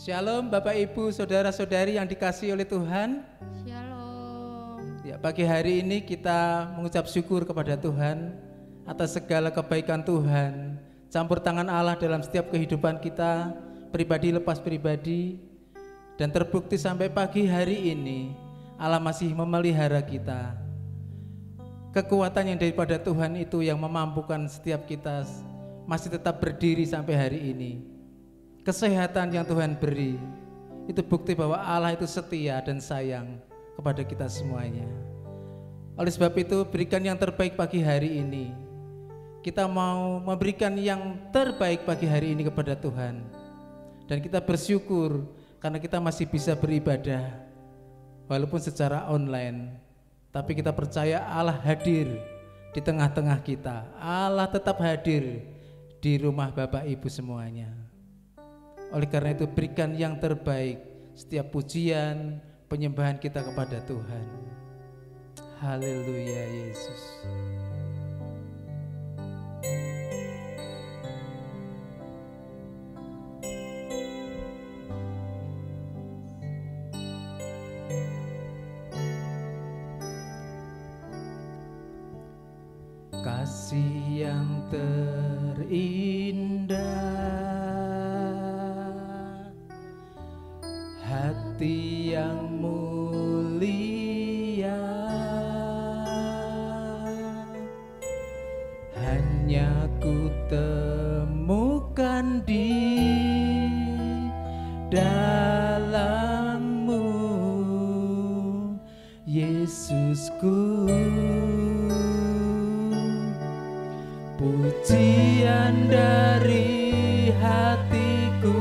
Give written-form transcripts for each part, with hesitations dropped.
Shalom Bapak Ibu, saudara-saudari yang dikasihi oleh Tuhan. Shalom. Ya, pagi hari ini kita mengucap syukur kepada Tuhan atas segala kebaikan Tuhan, campur tangan Allah dalam setiap kehidupan kita, pribadi lepas pribadi, dan terbukti sampai pagi hari ini Allah masih memelihara kita. Kekuatan yang daripada Tuhan itu yang memampukan setiap kita masih tetap berdiri sampai hari ini. Kesehatan yang Tuhan beri itu bukti bahwa Allah itu setia dan sayang kepada kita semuanya. Oleh sebab itu berikan yang terbaik pagi hari ini. Kita mau memberikan yang terbaik pagi hari ini kepada Tuhan. Dan kita bersyukur karena kita masih bisa beribadah walaupun secara online. Tapi kita percaya Allah hadir di tengah-tengah kita. Allah tetap hadir di rumah Bapak Ibu semuanya. Oleh karena itu berikan yang terbaik setiap pujian, penyembahan kita kepada Tuhan. Haleluya Yesus. Kasih yang terindah, hati yang mulia, hanya ku temukan di dalam-Mu, Yesusku. Pujian dari hatiku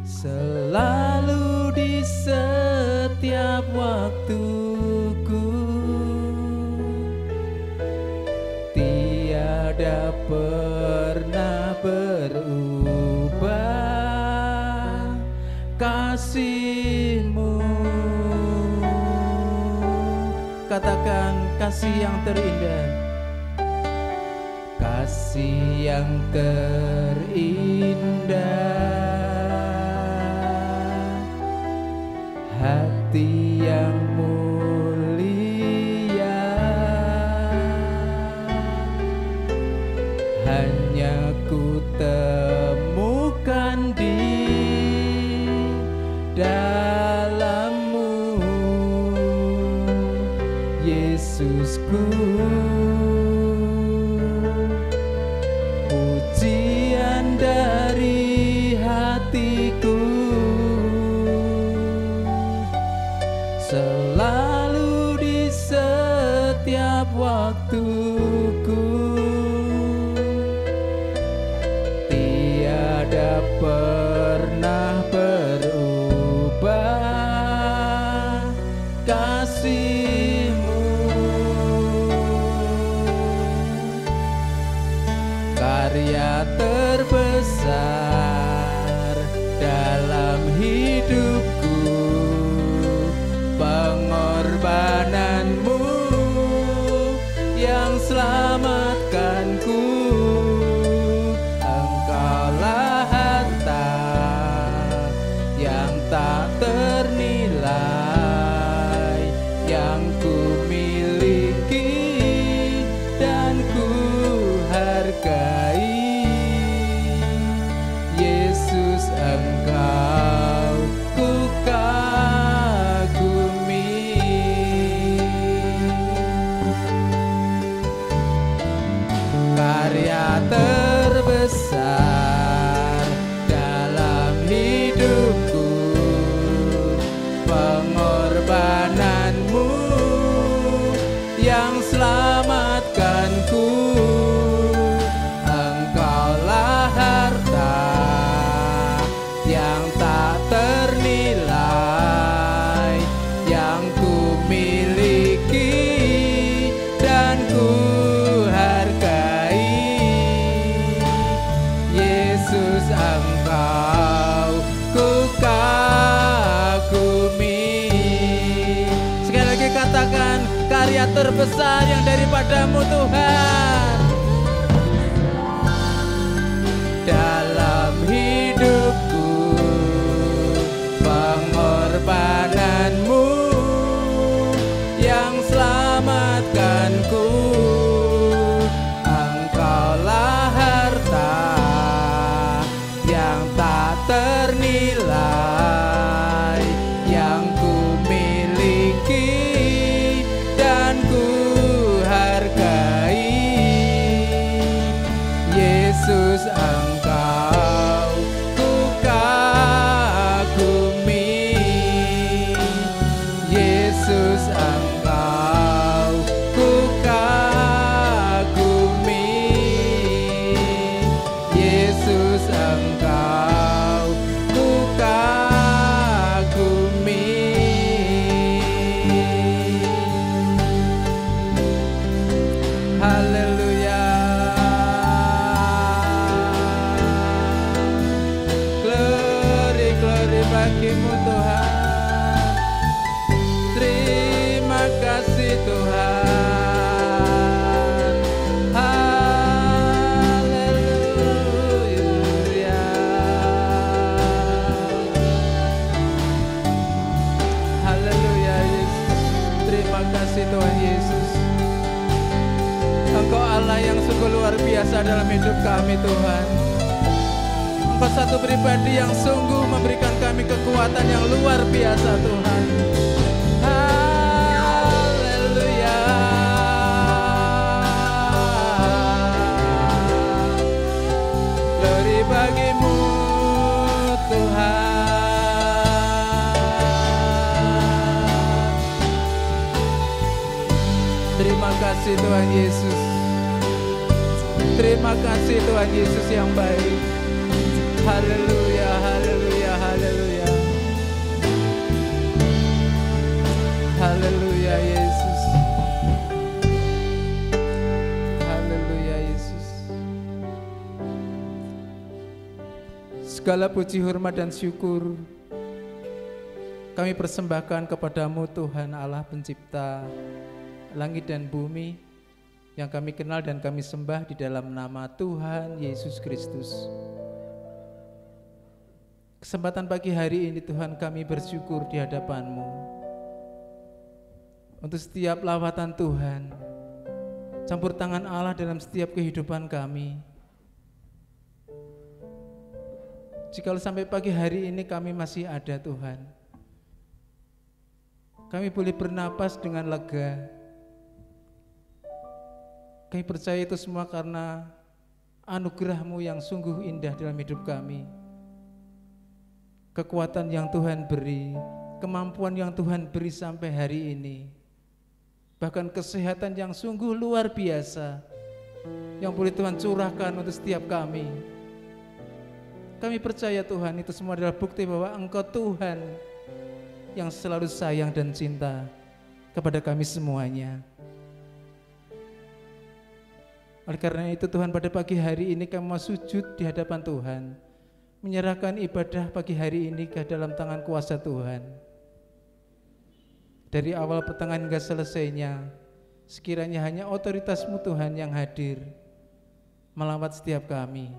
selalu di setiap waktuku, tiada pernah berubah kasih-Mu. Katakan kasih yang terindah, kasih yang terindah, hati yang mulia, hanya ku temukan di dalam-Mu, Yesusku. Pujian dari hatiku selalu di setiap waktuku, tiada pernah berubah kasih-Mu. Karya terbesar dalam hidupku, pengorbanan-Mu yang selamatkanku. Engkaulah harta yang tak ternilai, yang ku miliki dan ku hargai. Yesus, Engkau ku kagumi. Karya terbesar dalam hidupku, pengorbanan-Mu yang selamatkanku. Engkaulah harta yang tak ternilai, yang ku miliki dan ku hargai. Yesus, Engkau ku kagumi. Sekali lagi katakan, karya terbesar yang daripada-Mu Tuhan. Dalam bagimu Tuhan. Terima kasih Tuhan. Haleluya. Haleluya Yesus. Terima kasih Tuhan Yesus. Engkau Allah yang sungguh luar biasa dalam hidup kami Tuhan. Engkau satu pribadi yang sungguh memberikan kami kekuatan yang luar biasa Tuhan. Haleluya. Glory bagimu Tuhan. Terima kasih Tuhan Yesus. Terima kasih Tuhan Yesus yang baik. Haleluya, haleluya, haleluya. Haleluya Yesus. Haleluya Yesus. Segala puji, hormat dan syukur kami persembahkan kepadamu Tuhan Allah pencipta langit dan bumi, yang kami kenal dan kami sembah di dalam nama Tuhan Yesus Kristus. Kesempatan pagi hari ini Tuhan kami bersyukur di hadapan-Mu untuk setiap lawatan Tuhan, campur tangan Allah dalam setiap kehidupan kami. Jikalau sampai pagi hari ini kami masih ada Tuhan, kami boleh bernapas dengan lega. Kami percaya itu semua karena anugerah-Mu yang sungguh indah dalam hidup kami. Kekuatan yang Tuhan beri, kemampuan yang Tuhan beri sampai hari ini, bahkan kesehatan yang sungguh luar biasa yang boleh Tuhan curahkan untuk setiap kami. Kami percaya Tuhan itu semua adalah bukti bahwa Engkau Tuhan yang selalu sayang dan cinta kepada kami semuanya. Oleh karena itu Tuhan, pada pagi hari ini kami mau sujud di hadapan Tuhan, menyerahkan ibadah pagi hari ini ke dalam tangan kuasa Tuhan. Dari awal pertengahan hingga selesainya, sekiranya hanya otoritas-Mu Tuhan yang hadir melawat setiap kami.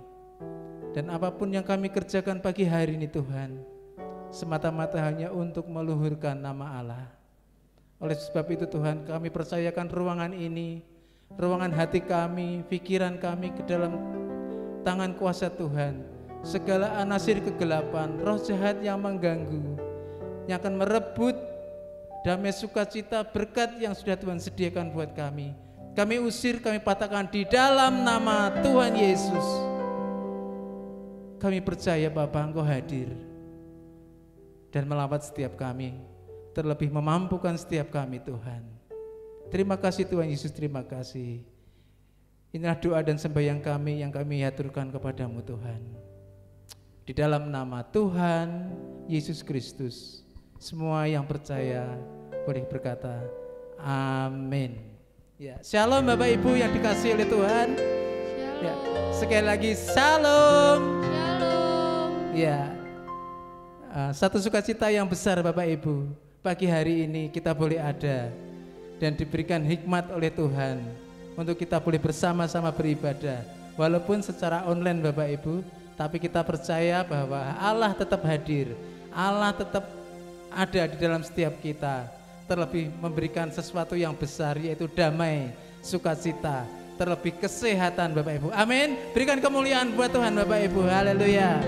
Dan apapun yang kami kerjakan pagi hari ini Tuhan, semata-mata hanya untuk meluhurkan nama Allah. Oleh sebab itu Tuhan, kami percayakan ruangan ini, ruangan hati kami, pikiran kami ke dalam tangan kuasa Tuhan. Segala anasir kegelapan, roh jahat yang mengganggu, yang akan merebut damai sukacita, berkat yang sudah Tuhan sediakan buat kami, kami usir, kami patahkan di dalam nama Tuhan Yesus. Kami percaya Bapa, Engkau hadir dan melawat setiap kami, terlebih memampukan setiap kami Tuhan. Terima kasih Tuhan Yesus, terima kasih. Inilah doa dan sembahyang kami yang kami haturkan kepadamu Tuhan. Di dalam nama Tuhan Yesus Kristus, semua yang percaya boleh berkata amin. Ya, shalom Bapak Ibu yang dikasihi oleh Tuhan. Shalom. Ya, sekali lagi shalom. Shalom. Ya, satu sukacita yang besar Bapak Ibu, pagi hari ini kita boleh ada dan diberikan hikmat oleh Tuhan untuk kita boleh bersama-sama beribadah, walaupun secara online Bapak Ibu, tapi kita percaya bahwa Allah tetap hadir, Allah tetap ada di dalam setiap kita, terlebih memberikan sesuatu yang besar, yaitu damai, sukacita, terlebih kesehatan Bapak Ibu. Amin. Berikan kemuliaan buat Tuhan Bapak Ibu. Haleluya.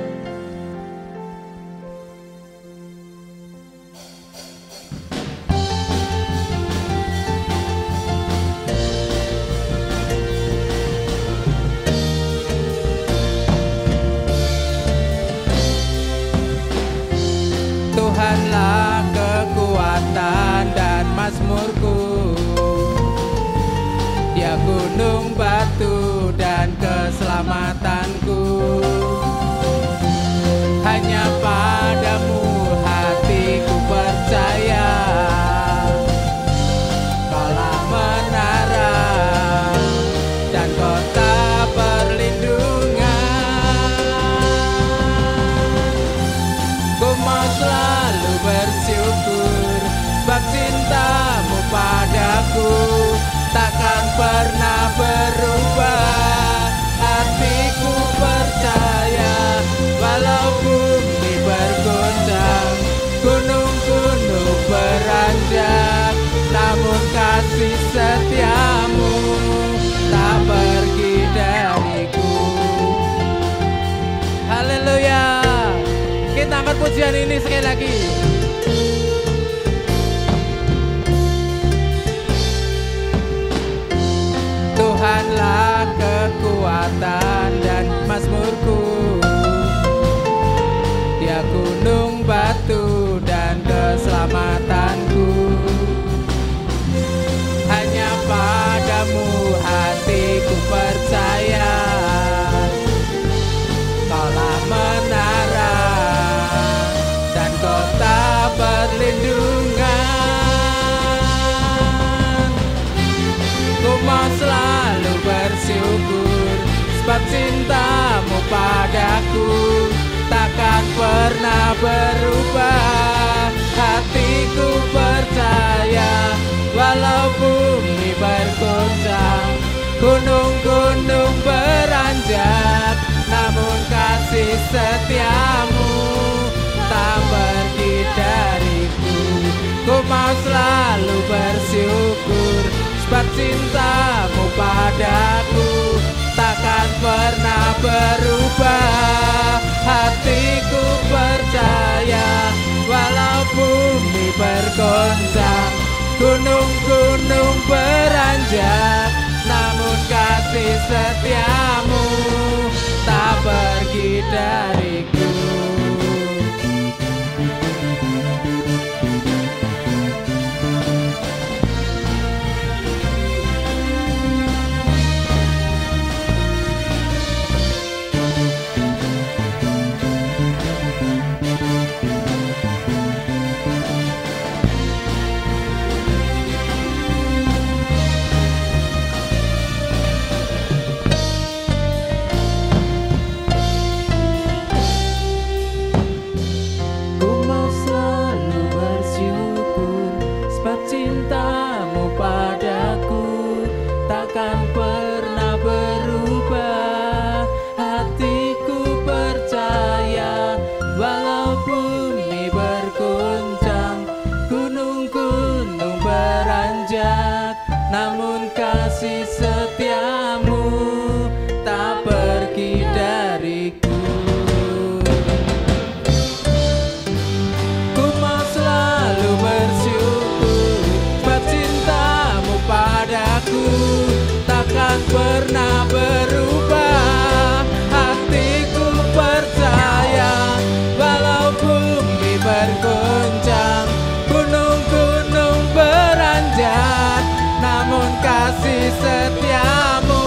Tuhanlah kekuatan dan mazmurku, Dia gunung batu dan keselamatanku. Hanya padamu hatiku percaya, Kaulah menara dan kota perlindungan. Ku mau selalu aku takkan pernah berubah. Hatiku percaya walau bumi bergoncang, gunung-gunung beranjak, namun kasih setiamu tak pergi dariku. Haleluya. Kita angkat pujian ini sekali lagi. Tuhanlah kekuatan dan mazmurku, Dia gunung batu dan keselamatanku. Hanya padamu hatiku percaya, Kaulah menara dan kota perlindungan. Ku mau selalu bersyukur, sebab cintamu padaku takkan pernah berubah. Hatiku percaya walau bumi bergoncang, gunung-gunung beranjak, namun kasih setiamu tak pergi dariku. Ku mau selalu bersyukur, sebab cintamu padaku takkan pernah berubah. Hatiku percaya walau bumi bergoncang, gunung-gunung beranjak, namun kasih setiamu tak pergi dariku. Cintamu padaku takkan pernah berubah. Hatiku percaya walau bumi bergoncang, gunung-gunung beranjak, namun kasih setiamu tak pergi dariku. Ku mau selalu bersyukur, padaku takkan pernah berubah. Hatiku percaya walau bumi bergoncang, gunung-gunung beranjak, namun kasih setiamu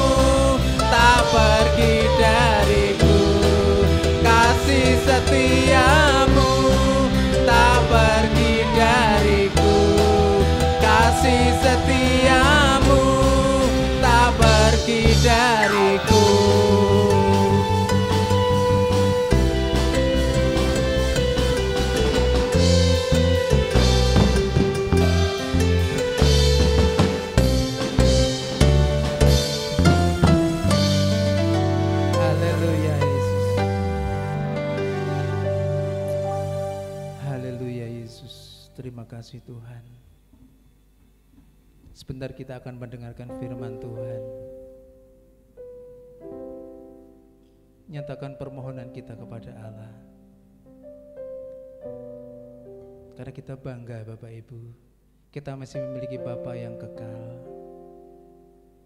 tak pergi dariku. Kasih setiamu tak pergi dariku. Kasih setiamu tak pergi dariku. Haleluya Yesus. Haleluya Yesus. Terima kasih Tuhan. Sebentar kita akan mendengarkan firman Tuhan. Nyatakan permohonan kita kepada Allah. Karena kita bangga Bapak Ibu, kita masih memiliki Bapa yang kekal,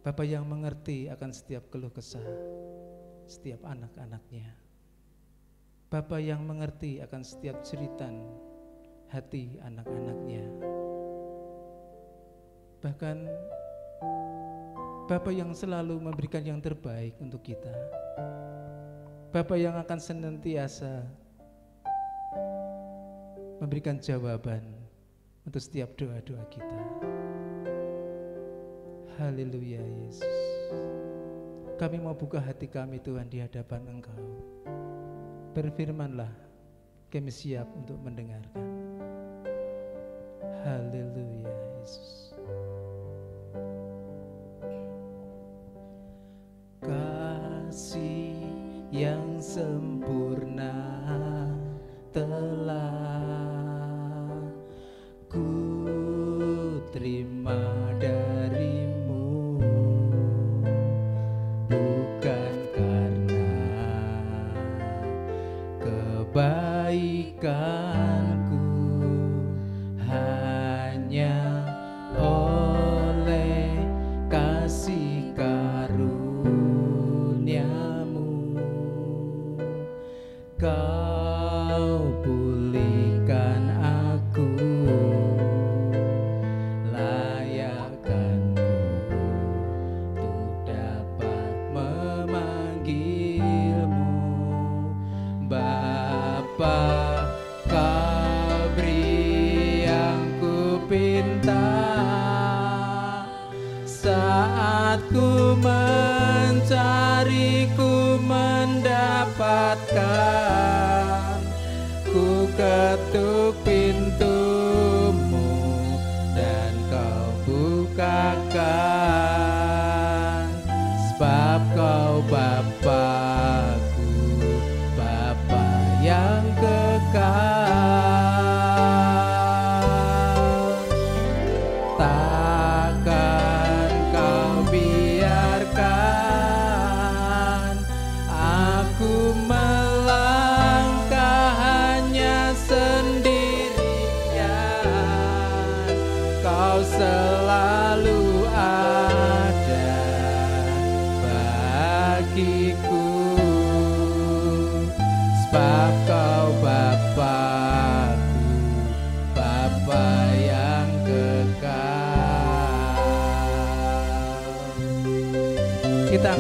Bapa yang mengerti akan setiap keluh kesah setiap anak-anaknya, Bapa yang mengerti akan setiap jeritan hati anak-anaknya. Bahkan Bapa yang selalu memberikan yang terbaik untuk kita, Bapa yang akan senantiasa memberikan jawaban untuk setiap doa-doa kita. Haleluya Yesus. Kami mau buka hati kami Tuhan di hadapan Engkau. Berfirmanlah, kami siap untuk mendengarkan. Haleluya Yesus.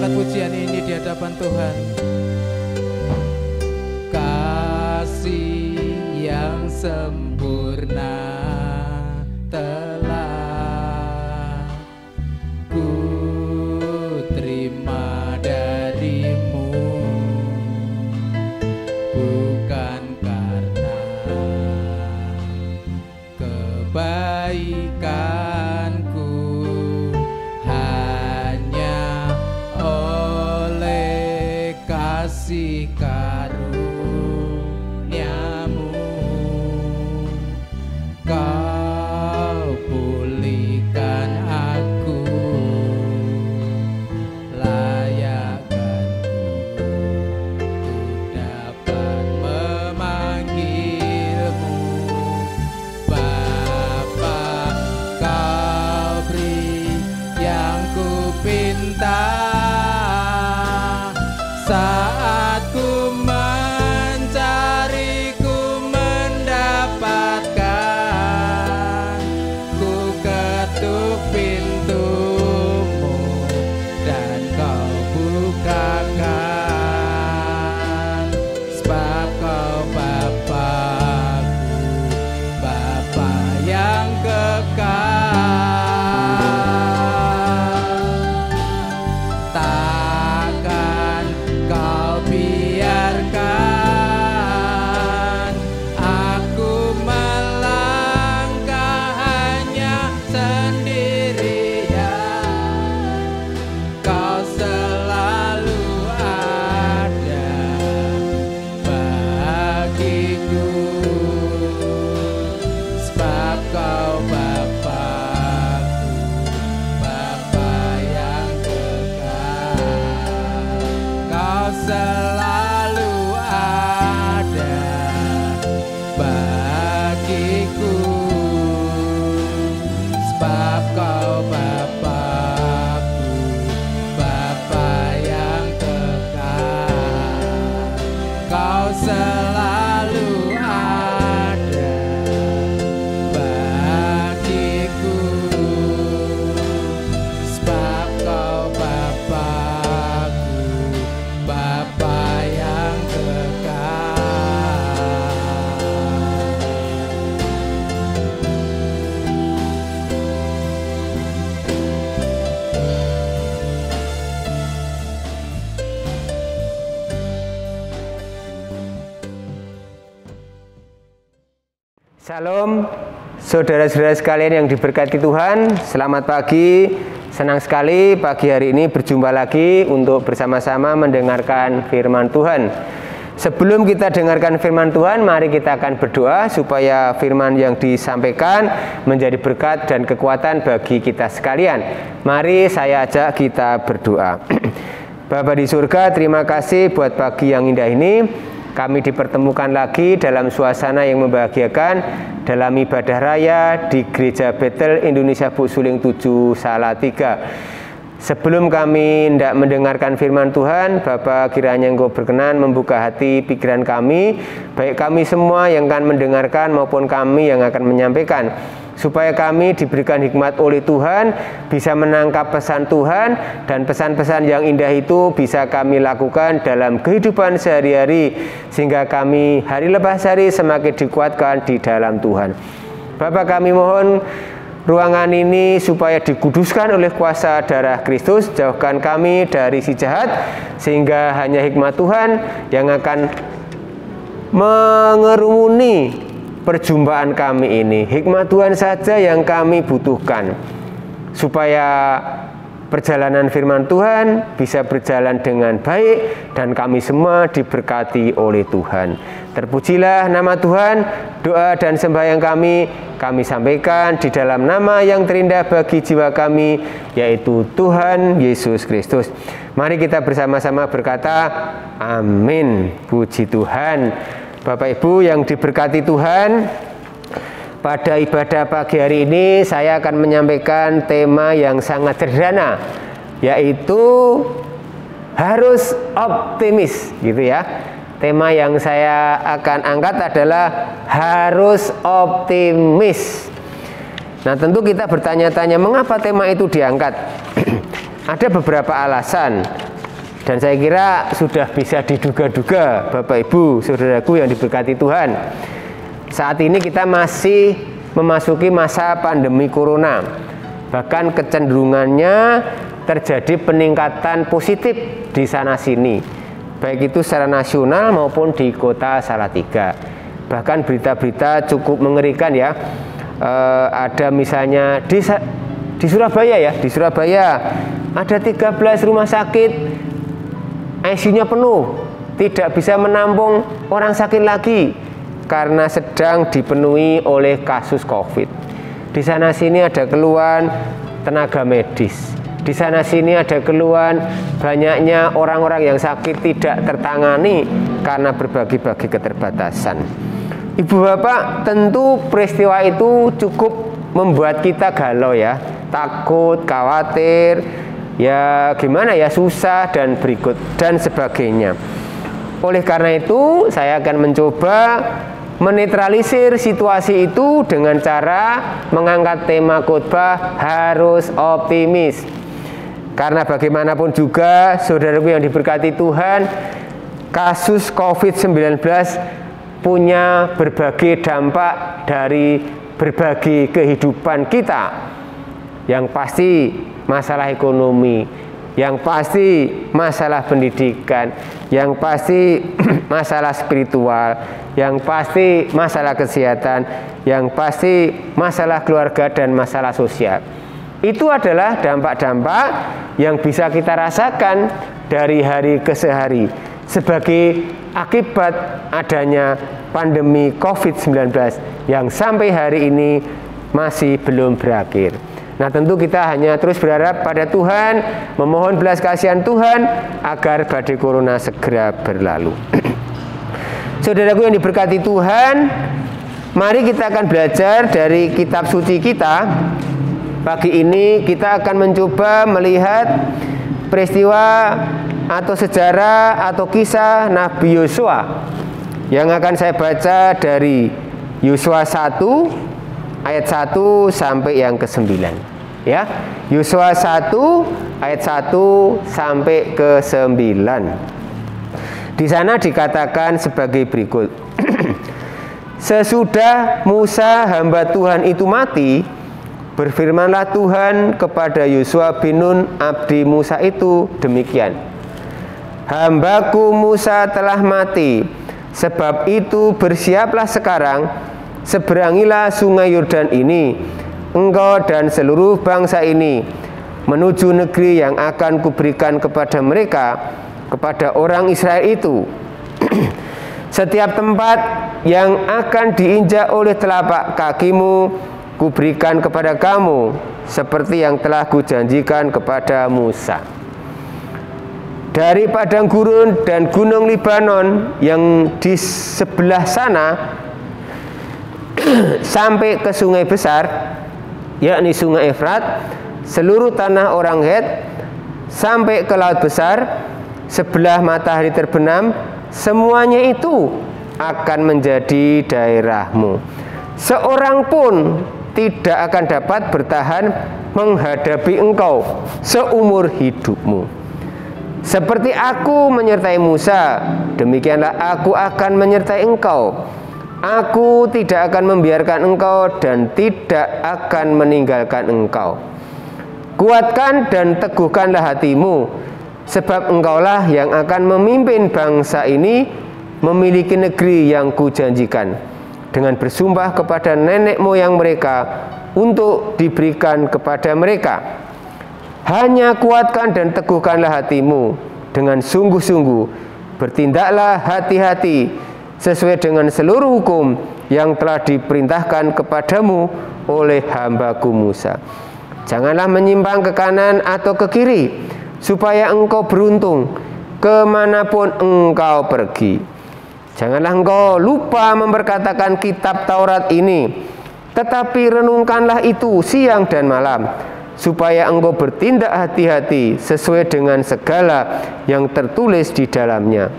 angkat pujian ini di hadapan Tuhan. Kasih yang sempurna telah ku terima darimu, bukan karena kebaikanku, hanya oleh kasih karuniamu kau pulihkan aku, layakkanku untuk dapat memanggilmu Bapa. Kau beri yang ku pinta saat ku mencari, ku mendapatkan. Ku ketuk pintumu dan kau bukakan, sebab kau Bapa-Ku, Bapa yang kekal. Takkan kau biarkan aku melangkah hanya sendirian. Kau selalu ada bagiku, sebab kau Bapa-Ku, Bapa yang kekal. Kau selalu ada bagiku, sebab kau Bapa-Ku, Bapa yang kekal. Kau selalu ada bagiku, sebab kau Bapa-Ku, Bapa yang kekal. Shalom, saudara-saudara sekalian yang diberkati Tuhan. Selamat pagi, senang sekali pagi hari ini berjumpa lagi untuk bersama-sama mendengarkan firman Tuhan. Sebelum kita dengarkan firman Tuhan, mari kita akan berdoa supaya firman yang disampaikan menjadi berkat dan kekuatan bagi kita sekalian. Mari saya ajak kita berdoa. Bapa di surga, terima kasih buat pagi yang indah ini. Kami dipertemukan lagi dalam suasana yang membahagiakan dalam ibadah raya di Gereja Bethel Indonesia Buksuling 7 Salatiga. Sebelum kami hendak mendengarkan firman Tuhan, Bapa kiranya Engkau berkenan membuka hati pikiran kami, baik kami semua yang akan mendengarkan maupun kami yang akan menyampaikan, supaya kami diberikan hikmat oleh Tuhan, bisa menangkap pesan Tuhan, dan pesan-pesan yang indah itu bisa kami lakukan dalam kehidupan sehari-hari, sehingga kami hari lepas hari semakin dikuatkan di dalam Tuhan. Bapa, kami mohon ruangan ini supaya dikuduskan oleh kuasa darah Kristus. Jauhkan kami dari si jahat, sehingga hanya hikmat Tuhan yang akan mengerumuni perjumpaan kami ini. Hikmat Tuhan saja yang kami butuhkan, supaya perjalanan firman Tuhan bisa berjalan dengan baik dan kami semua diberkati oleh Tuhan. Terpujilah nama Tuhan. Doa dan sembahyang kami sampaikan di dalam nama yang terindah bagi jiwa kami, yaitu Tuhan Yesus Kristus. Mari kita bersama-sama berkata amin. Puji Tuhan. Bapak Ibu yang diberkati Tuhan, pada ibadah pagi hari ini saya akan menyampaikan tema yang sangat sederhana, yaitu harus optimis, gitu ya. Tema yang saya akan angkat adalah harus optimis. Nah, tentu kita bertanya-tanya mengapa tema itu diangkat. Ada beberapa alasan. Dan saya kira sudah bisa diduga-duga Bapak Ibu, saudaraku yang diberkati Tuhan. Saat ini kita masih memasuki masa pandemi corona. Bahkan kecenderungannya terjadi peningkatan positif di sana sini, baik itu secara nasional maupun di kota Salatiga. Bahkan berita-berita cukup mengerikan ya. Ada misalnya di Surabaya ya, di Surabaya ada 13 rumah sakit ICU-nya penuh, tidak bisa menampung orang sakit lagi karena sedang dipenuhi oleh kasus COVID. Di sana sini ada keluhan tenaga medis. Di sana sini ada keluhan banyaknya orang-orang yang sakit tidak tertangani karena berbagai-bagai keterbatasan. Ibu bapak, tentu peristiwa itu cukup membuat kita galau ya, takut, khawatir, ya gimana ya, susah dan berikut dan sebagainya. Oleh karena itu saya akan mencoba menetralisir situasi itu dengan cara mengangkat tema khotbah harus optimis. Karena bagaimanapun juga saudaraku yang diberkati Tuhan, kasus COVID-19 punya berbagai dampak dari berbagai kehidupan kita. Yang pasti masalah ekonomi, yang pasti masalah pendidikan, yang pasti masalah spiritual, yang pasti masalah kesehatan, yang pasti masalah keluarga dan masalah sosial. Itu adalah dampak-dampak yang bisa kita rasakan dari hari ke hari sebagai akibat adanya pandemi COVID-19 yang sampai hari ini masih belum berakhir. Nah, tentu kita hanya terus berharap pada Tuhan, memohon belas kasihan Tuhan agar badai corona segera berlalu. Saudaraku yang diberkati Tuhan, mari kita akan belajar dari kitab suci kita. Pagi ini kita akan mencoba melihat peristiwa atau sejarah atau kisah Nabi Yosua yang akan saya baca dari Yosua 1 ayat 1 sampai yang ke-9 ya. Yosua 1 ayat 1 sampai ke-9. Di sana dikatakan sebagai berikut. Sesudah Musa hamba Tuhan itu mati, berfirmanlah Tuhan kepada Yosua bin Nun abdi Musa itu demikian. Hambaku Musa telah mati, sebab itu bersiaplah sekarang, seberangilah sungai Yordan ini, engkau dan seluruh bangsa ini, menuju negeri yang akan kuberikan kepada mereka, kepada orang Israel itu. Setiap tempat yang akan diinjak oleh telapak kakimu, kuberikan kepada kamu, seperti yang telah kujanjikan kepada Musa. Dari padang gurun dan gunung Libanon yang di sebelah sana sampai ke sungai besar, yakni sungai Efrat, seluruh tanah orang Het, sampai ke laut besar, sebelah matahari terbenam, semuanya itu akan menjadi daerahmu. Seorang pun tidak akan dapat bertahan menghadapi engkau seumur hidupmu. Seperti aku menyertai Musa, demikianlah aku akan menyertai engkau. Aku tidak akan membiarkan engkau dan tidak akan meninggalkan engkau. Kuatkan dan teguhkanlah hatimu, sebab engkaulah yang akan memimpin bangsa ini memiliki negeri yang kujanjikan, dengan bersumpah kepada nenek moyang mereka untuk diberikan kepada mereka. Hanya kuatkan dan teguhkanlah hatimu dengan sungguh-sungguh, bertindaklah hati-hati sesuai dengan seluruh hukum yang telah diperintahkan kepadamu oleh hambaku Musa. Janganlah menyimpang ke kanan atau ke kiri, supaya engkau beruntung kemanapun engkau pergi. Janganlah engkau lupa memperkatakan kitab Taurat ini, tetapi renungkanlah itu siang dan malam, supaya engkau bertindak hati-hati sesuai dengan segala yang tertulis di dalamnya.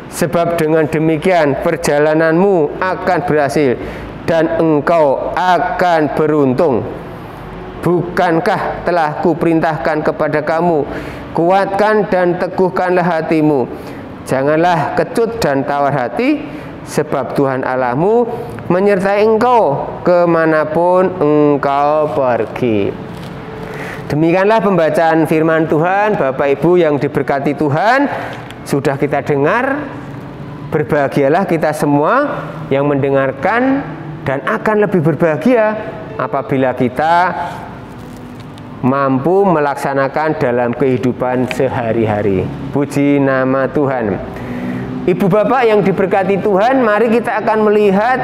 Sebab dengan demikian perjalananmu akan berhasil dan engkau akan beruntung. bukankah telah kuperintahkan kepada kamu, kuatkan dan teguhkanlah hatimu, janganlah kecut dan tawar hati, sebab Tuhan Allahmu menyertai engkau kemanapun engkau pergi. Demikianlah pembacaan firman Tuhan. Bapak Ibu yang diberkati Tuhan, sudah kita dengar. Berbahagialah kita semua yang mendengarkan, dan akan lebih berbahagia apabila kita mampu melaksanakan dalam kehidupan sehari-hari. Puji nama Tuhan. Ibu bapak yang diberkati Tuhan, mari kita akan melihat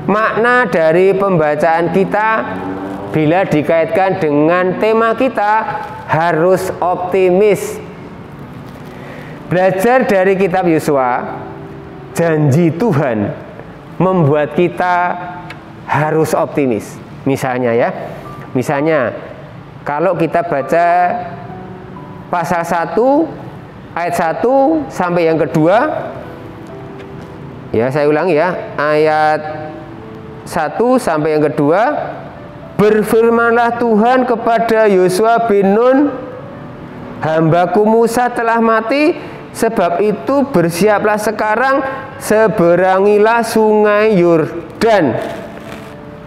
makna dari pembacaan kita bila dikaitkan dengan tema kita, harus optimis. Belajar dari kitab Yosua, janji Tuhan membuat kita harus optimis. Misalnya kalau kita baca pasal 1 ayat 1 sampai yang kedua, ya saya ulangi ya, ayat 1 sampai yang kedua, berfirmanlah Tuhan kepada Yosua bin Nun, hambaku Musa telah mati, sebab itu bersiaplah sekarang, seberangilah sungai Yordan.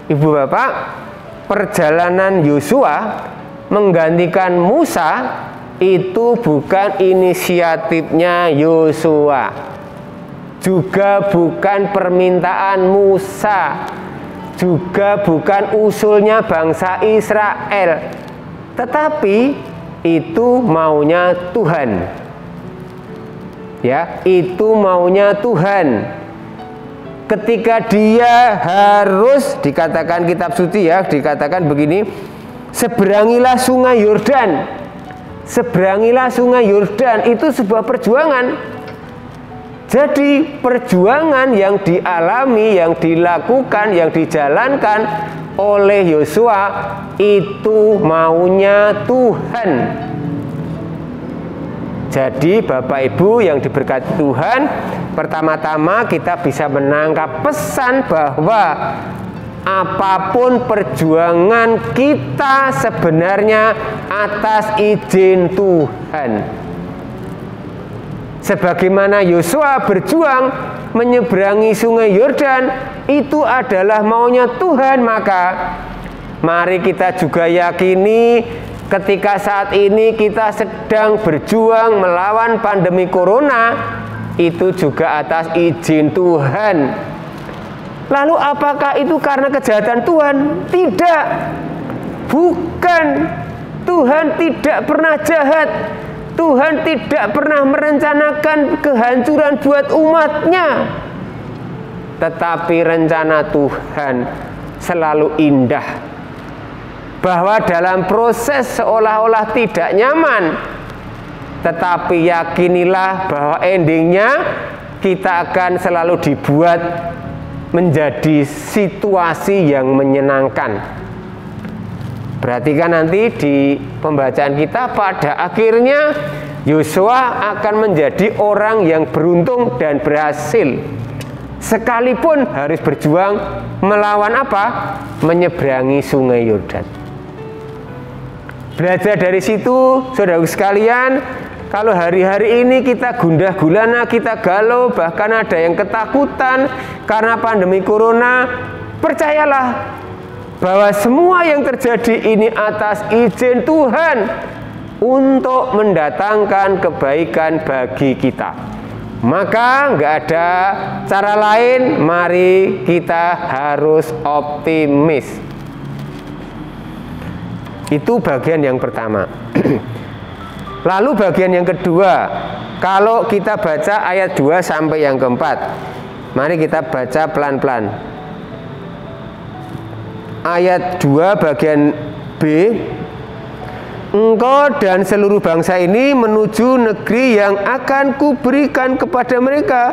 Ibu bapak, perjalanan Yosua menggantikan Musa itu bukan inisiatifnya Yosua, juga bukan permintaan Musa, juga bukan usulnya bangsa Israel, tetapi itu maunya Tuhan. Ya, itu maunya Tuhan. Ketika dia harus, dikatakan kitab suci ya, dikatakan begini, seberangilah sungai Yordan. Seberangilah sungai Yordan, itu sebuah perjuangan. Jadi perjuangan yang dialami, yang dilakukan, yang dijalankan oleh Yosua itu maunya Tuhan. Jadi Bapak Ibu yang diberkati Tuhan, pertama-tama kita bisa menangkap pesan bahwa apapun perjuangan kita sebenarnya atas izin Tuhan. Sebagaimana Yosua berjuang menyeberangi sungai Yordan, itu adalah maunya Tuhan. Maka mari kita juga yakini ketika saat ini kita sedang berjuang melawan pandemi corona, itu juga atas izin Tuhan. Lalu apakah itu karena kejahatan Tuhan? Tidak. Bukan. Tuhan tidak pernah jahat. Tuhan tidak pernah merencanakan kehancuran buat umatnya. Tetapi rencana Tuhan selalu indah. Bahwa dalam proses seolah-olah tidak nyaman, tetapi yakinilah bahwa endingnya kita akan selalu dibuat menjadi situasi yang menyenangkan. Perhatikan nanti di pembacaan kita, pada akhirnya Yosua akan menjadi orang yang beruntung dan berhasil, sekalipun harus berjuang melawan apa? Menyeberangi sungai Yordan. Belajar dari situ, saudaraku sekalian, kalau hari-hari ini kita gundah gulana, kita galau, bahkan ada yang ketakutan karena pandemi corona, percayalah bahwa semua yang terjadi ini atas izin Tuhan untuk mendatangkan kebaikan bagi kita. Maka nggak ada cara lain, mari kita harus optimis. Itu bagian yang pertama. Lalu bagian yang kedua, kalau kita baca ayat 2 sampai yang keempat, mari kita baca pelan-pelan. Ayat 2 bagian B, engkau dan seluruh bangsa ini menuju negeri yang akan kuberikan kepada mereka,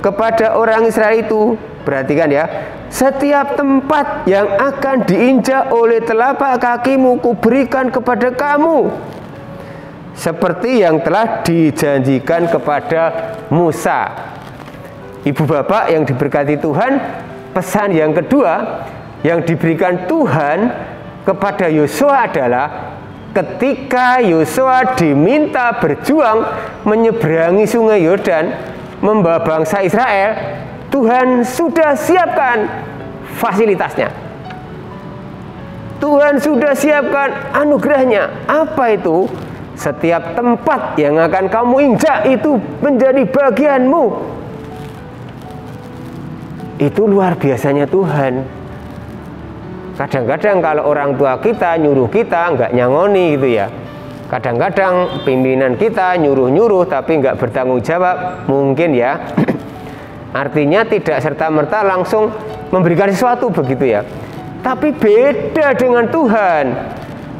kepada orang Israel itu. Perhatikan ya, setiap tempat yang akan diinjak oleh telapak kakimu kuberikan kepada kamu, seperti yang telah dijanjikan kepada Musa. Ibu bapak yang diberkati Tuhan, pesan yang kedua yang diberikan Tuhan kepada Yosua adalah ketika Yosua diminta berjuang menyeberangi sungai Yordan, membawa bangsa Israel, Tuhan sudah siapkan fasilitasnya. Tuhan sudah siapkan anugerahnya. Apa itu? Setiap tempat yang akan kamu injak itu menjadi bagianmu. Itu luar biasanya Tuhan. Kadang-kadang kalau orang tua kita nyuruh kita nggak nyangoni gitu ya. Kadang-kadang pimpinan kita nyuruh-nyuruh tapi nggak bertanggung jawab, mungkin ya. Artinya tidak serta-merta langsung memberikan sesuatu begitu ya. Tapi beda dengan Tuhan.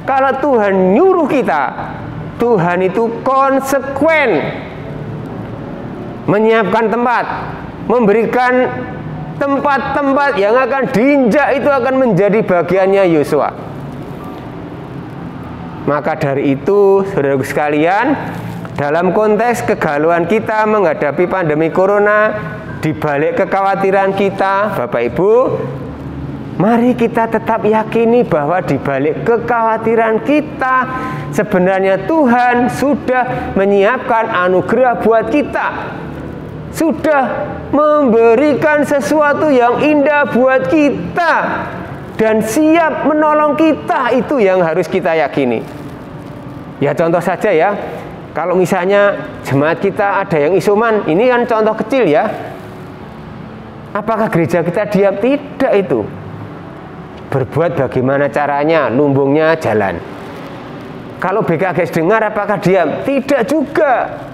Kalau Tuhan nyuruh kita, Tuhan itu konsekuen menyiapkan tempat, memberikan tempat-tempat yang akan diinjak itu akan menjadi bagiannya Yosua. Maka dari itu, saudaraku sekalian, dalam konteks kegalauan kita menghadapi pandemi corona, di balik kekhawatiran kita, Bapak Ibu, mari kita tetap yakini bahwa di balik kekhawatiran kita, sebenarnya Tuhan sudah menyiapkan anugerah buat kita. Sudah memberikan sesuatu yang indah buat kita dan siap menolong kita. Itu yang harus kita yakini. Ya contoh saja ya, kalau misalnya jemaat kita ada yang isoman, ini kan contoh kecil ya. Apakah gereja kita diam? Tidak itu. Berbuat bagaimana caranya, lumbungnya jalan. Kalau BKGS dengar, apakah diam? Tidak juga.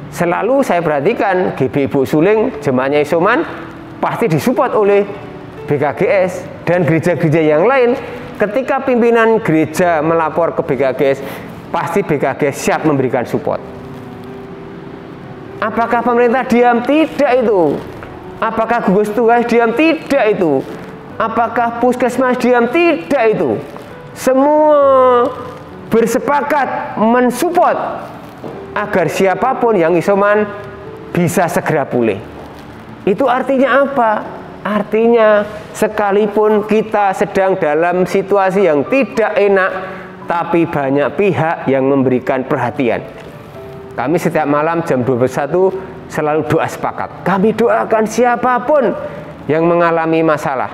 Selalu saya perhatikan GB Ibu Suling, jemaatnya isoman pasti disupport oleh BKGS dan gereja-gereja yang lain. Ketika pimpinan gereja melapor ke BKGS, pasti BKGS siap memberikan support. Apakah pemerintah diam? Tidak itu. Apakah gugus tugas diam? Tidak itu. Apakah puskesmas diam? Tidak itu. Semua bersepakat mensupport agar siapapun yang isoman bisa segera pulih. Itu artinya apa? Artinya sekalipun kita sedang dalam situasi yang tidak enak, tapi banyak pihak yang memberikan perhatian. Kami setiap malam jam 21 selalu doa sepakat. Kami doakan siapapun yang mengalami masalah,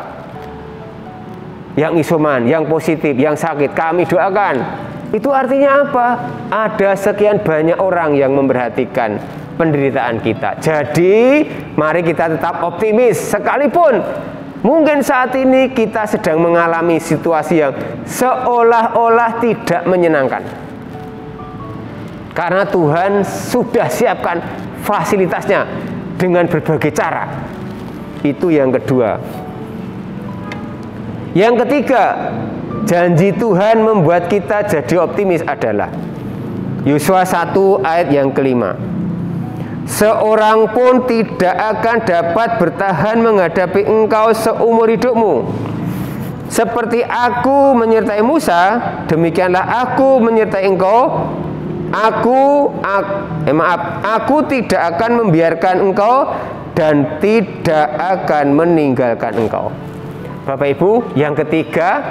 yang isoman, yang positif, yang sakit, kami doakan. Itu artinya apa? Ada sekian banyak orang yang memperhatikan penderitaan kita. Jadi, mari kita tetap optimis. Sekalipun mungkin saat ini kita sedang mengalami situasi yang seolah-olah tidak menyenangkan. Karena Tuhan sudah siapkan fasilitasnya dengan berbagai cara. Itu yang kedua. Yang ketiga, janji Tuhan membuat kita jadi optimis adalah Yosua 1 ayat yang kelima. Seorang pun tidak akan dapat bertahan menghadapi engkau seumur hidupmu. Seperti aku menyertai Musa, demikianlah aku menyertai engkau. Aku tidak akan membiarkan engkau dan tidak akan meninggalkan engkau. Bapak Ibu, yang ketiga,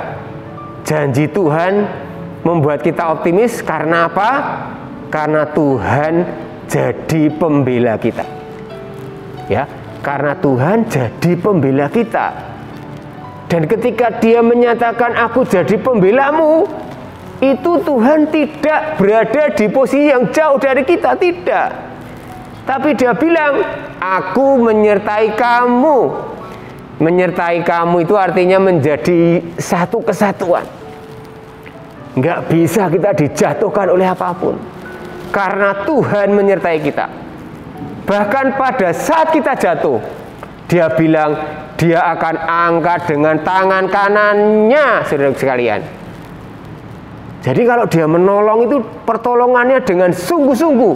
janji Tuhan membuat kita optimis karena apa? Karena Tuhan jadi pembela kita. Ya, karena Tuhan jadi pembela kita. Dan ketika Dia menyatakan aku jadi pembelamu, itu Tuhan tidak berada di posisi yang jauh dari kita, tidak. Tapi Dia bilang, aku menyertai kamu. Menyertai kamu itu artinya menjadi satu kesatuan. Nggak bisa kita dijatuhkan oleh apapun. Karena Tuhan menyertai kita. Bahkan pada saat kita jatuh, Dia bilang Dia akan angkat dengan tangan kanannya, saudara sekalian. Jadi kalau Dia menolong itu pertolongannya dengan sungguh-sungguh.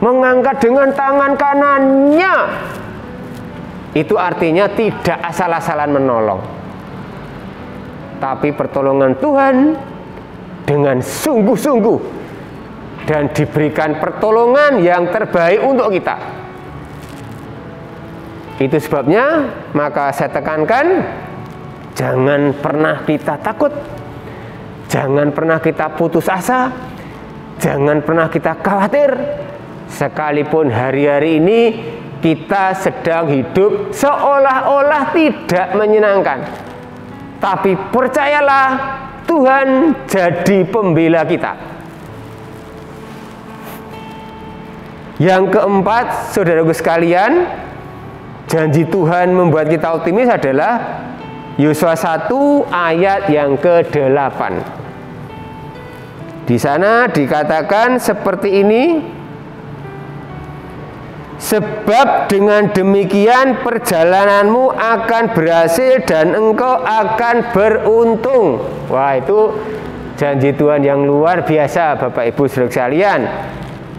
Mengangkat dengan tangan kanannya. Itu artinya tidak asal-asalan menolong. Tapi pertolongan Tuhan dengan sungguh-sungguh. Dan diberikan pertolongan yang terbaik untuk kita. Itu sebabnya maka saya tekankan Jangan pernah kita takut, jangan pernah kita putus asa, jangan pernah kita khawatir. Sekalipun hari-hari ini kita sedang hidup seolah-olah tidak menyenangkan, tapi percayalah, Tuhan jadi pembela kita. Yang keempat, saudaraku sekalian, janji Tuhan membuat kita optimis adalah Yosua 1 ayat yang ke-8. Di sana dikatakan seperti ini, sebab dengan demikian perjalananmu akan berhasil dan engkau akan beruntung. Wah, itu janji Tuhan yang luar biasa, Bapak Ibu saudara sekalian.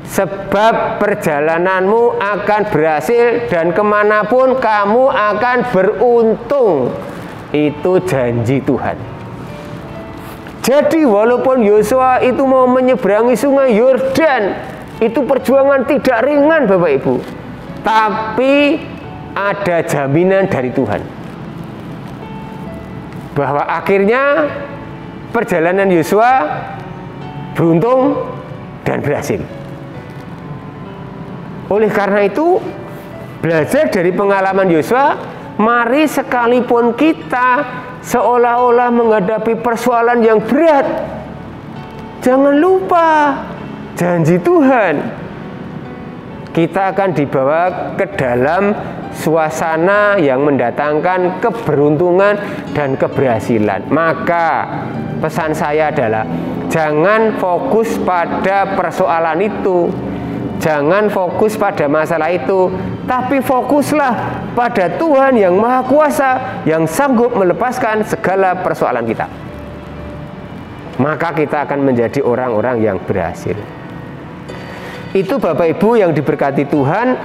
Sebab perjalananmu akan berhasil dan kemanapun kamu akan beruntung. Itu janji Tuhan. Jadi walaupun Yosua itu mau menyeberangi sungai Yordan, itu perjuangan tidak ringan Bapak Ibu, tapi ada jaminan dari Tuhan bahwa akhirnya perjalanan Yosua beruntung dan berhasil. Oleh karena itu, belajar dari pengalaman Yosua, mari sekalipun kita seolah-olah menghadapi persoalan yang berat, jangan lupa janji Tuhan. Kita akan dibawa ke dalam suasana yang mendatangkan keberuntungan dan keberhasilan. Maka pesan saya adalah jangan fokus pada persoalan itu, jangan fokus pada masalah itu, tapi fokuslah pada Tuhan yang Maha Kuasa, yang sanggup melepaskan segala persoalan kita. Maka kita akan menjadi orang-orang yang berhasil. Itu Bapak Ibu yang diberkati Tuhan,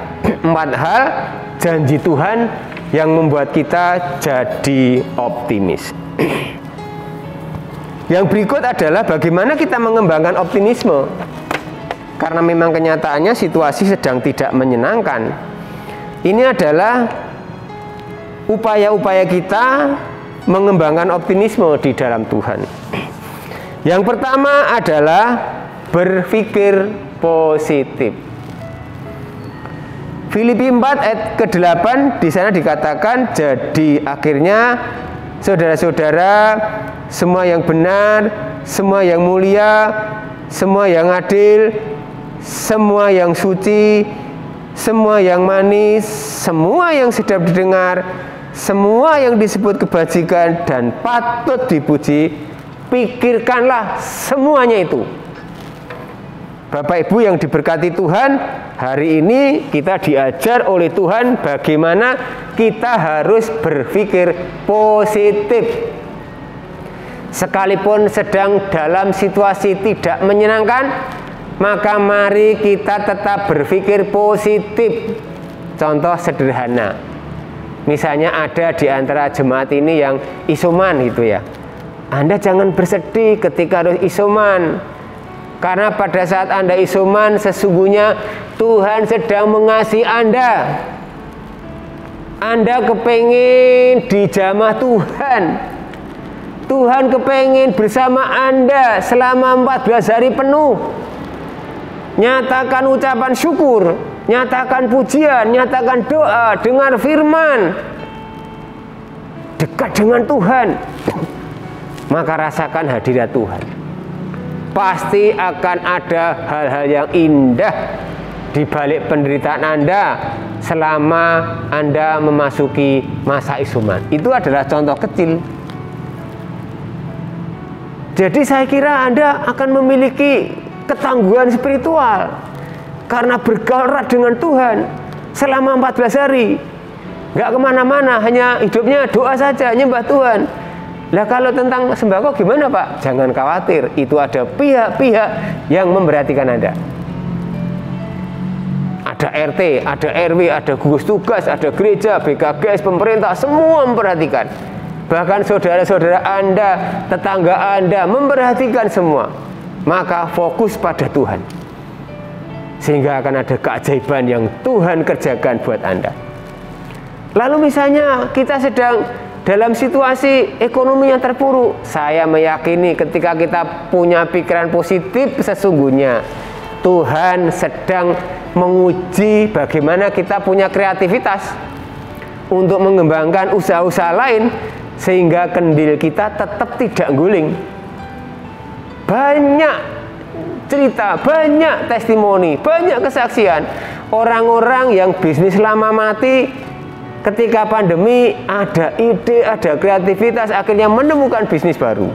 4 hal janji Tuhan yang membuat kita jadi optimis. Yang berikut adalah bagaimana kita mengembangkan optimisme. Karena memang kenyataannya situasi sedang tidak menyenangkan. Ini adalah upaya-upaya kita mengembangkan optimisme di dalam Tuhan. Yang pertama adalah berpikir positif. Filipi 4 ayat ke-8 di sana dikatakan, jadi akhirnya saudara-saudara, semua yang benar, semua yang mulia, semua yang adil, semua yang suci, semua yang manis, semua yang sedap didengar, semua yang disebut kebajikan dan patut dipuji, pikirkanlah semuanya itu. Bapak Ibu yang diberkati Tuhan, hari ini kita diajar oleh Tuhan bagaimana kita harus berpikir positif. Sekalipun sedang dalam situasi tidak menyenangkan, maka mari kita tetap berpikir positif. Contoh sederhana, misalnya ada di antara jemaat ini yang isoman gitu ya. Anda jangan bersedih ketika harus isoman, karena pada saat Anda isoman sesungguhnya Tuhan sedang mengasihi Anda. Anda kepengen dijamah Tuhan, Tuhan kepengen bersama Anda selama 14 hari penuh. Nyatakan ucapan syukur, nyatakan pujian, nyatakan doa, dengar firman, dekat dengan Tuhan. Maka rasakan hadirat Tuhan. Pasti akan ada hal-hal yang indah di balik penderitaan Anda selama Anda memasuki masa isoman. Itu adalah contoh kecil. Jadi saya kira Anda akan memiliki ketangguhan spiritual karena bergaul erat dengan Tuhan selama 14 hari. Nggak kemana-mana, hanya hidupnya doa saja, nyembah Tuhan. Lah kalau tentang sembako gimana Pak? Jangan khawatir, itu ada pihak-pihak yang memperhatikan Anda. Ada RT, ada RW, ada gugus tugas, ada gereja, BKGS, pemerintah, semua memperhatikan. Bahkan saudara-saudara Anda, tetangga Anda memperhatikan semua. Maka fokus pada Tuhan, sehingga akan ada keajaiban yang Tuhan kerjakan buat Anda. Lalu misalnya kita sedang dalam situasi ekonomi yang terpuruk, saya meyakini ketika kita punya pikiran positif, sesungguhnya Tuhan sedang menguji bagaimana kita punya kreativitas untuk mengembangkan usaha-usaha lain sehingga kendil kita tetap tidak guling. Banyak cerita, banyak testimoni, banyak kesaksian orang-orang yang bisnis lama mati, ketika pandemi ada ide, ada kreativitas, akhirnya menemukan bisnis baru.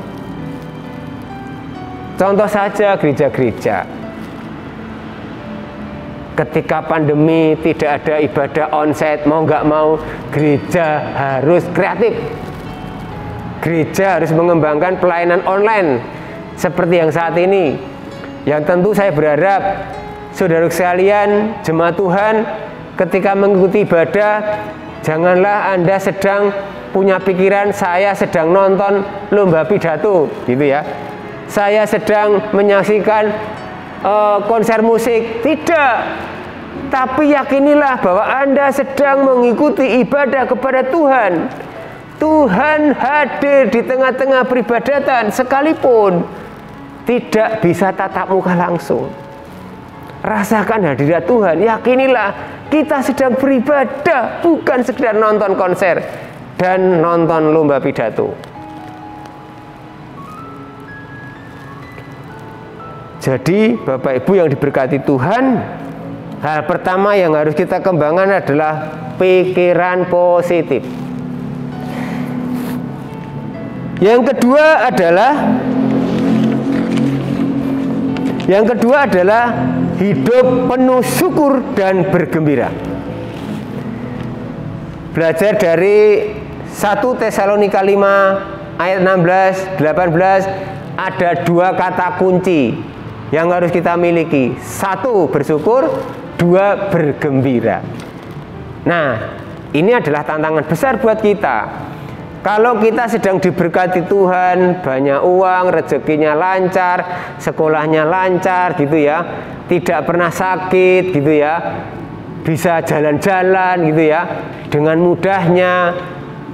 Contoh saja gereja-gereja. Ketika pandemi tidak ada ibadah onsite, mau nggak mau gereja harus kreatif. Gereja harus mengembangkan pelayanan online seperti yang saat ini. Yang tentu saya berharap saudara sekalian, jemaat Tuhan, ketika mengikuti ibadah, janganlah Anda sedang punya pikiran saya sedang nonton lomba pidato, gitu ya. Saya sedang menyaksikan konser musik, tidak. Tapi yakinilah bahwa Anda sedang mengikuti ibadah kepada Tuhan. Tuhan hadir di tengah-tengah peribadatan sekalipun tidak bisa tatap muka langsung. Rasakan hadirat Tuhan, yakinilah kita sedang beribadah, bukan sekedar nonton konser dan nonton lomba pidato. Jadi Bapak Ibu yang diberkati Tuhan, hal pertama yang harus kita kembangkan adalah pikiran positif. Yang kedua adalah hidup penuh syukur dan bergembira. Belajar dari 1 Tesalonika 5 ayat 16, 18, ada dua kata kunci yang harus kita miliki. 1, bersyukur. 2, bergembira. Nah, ini adalah tantangan besar buat kita. Kalau kita sedang diberkati Tuhan, banyak uang, rezekinya lancar, sekolahnya lancar gitu ya, tidak pernah sakit gitu ya, bisa jalan-jalan gitu ya, dengan mudahnya